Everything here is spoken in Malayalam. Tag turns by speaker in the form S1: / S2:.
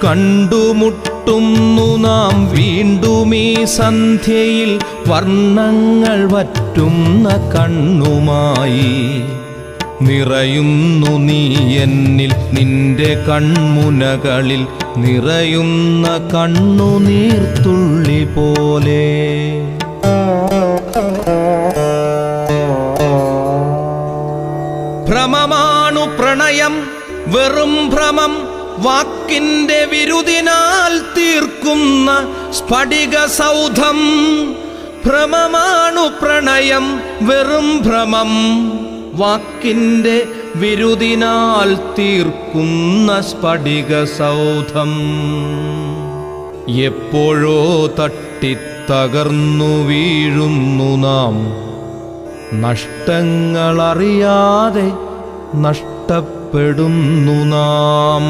S1: കണ്ടുമുട്ടുന്നു നാം വീണ്ടും ഈ സന്ധ്യയിൽ വർണ്ണങ്ങൾ വറ്റുന്ന കണ്ണുമായി. നിറയുന്നു നീ എന്നിൽ നിന്റെ കൺമുനകളിൽ നിറയുന്ന കണ്ണുനീർത്തുള്ളി പോലെ. ഭ്രമമാണു പ്രണയം വെറും ഭ്രമം, വാക്കിന്റെ വിരുദിനാൽ തീർക്കുന്ന സ്ഫടിക സൗധം. ഭ്രമമാണു പ്രണയം വെറും ഭ്രമം, വാക്കിന്റെ വിരുദിനാൽ തീർക്കുന്ന സ്ഫടിക സൗധം. എപ്പോഴോ തട്ടിത്തകർന്നു വീഴുന്നു നാം, നഷ്ടങ്ങളറിയാതെ നഷ്ടപ്പെടുന്നു നാം.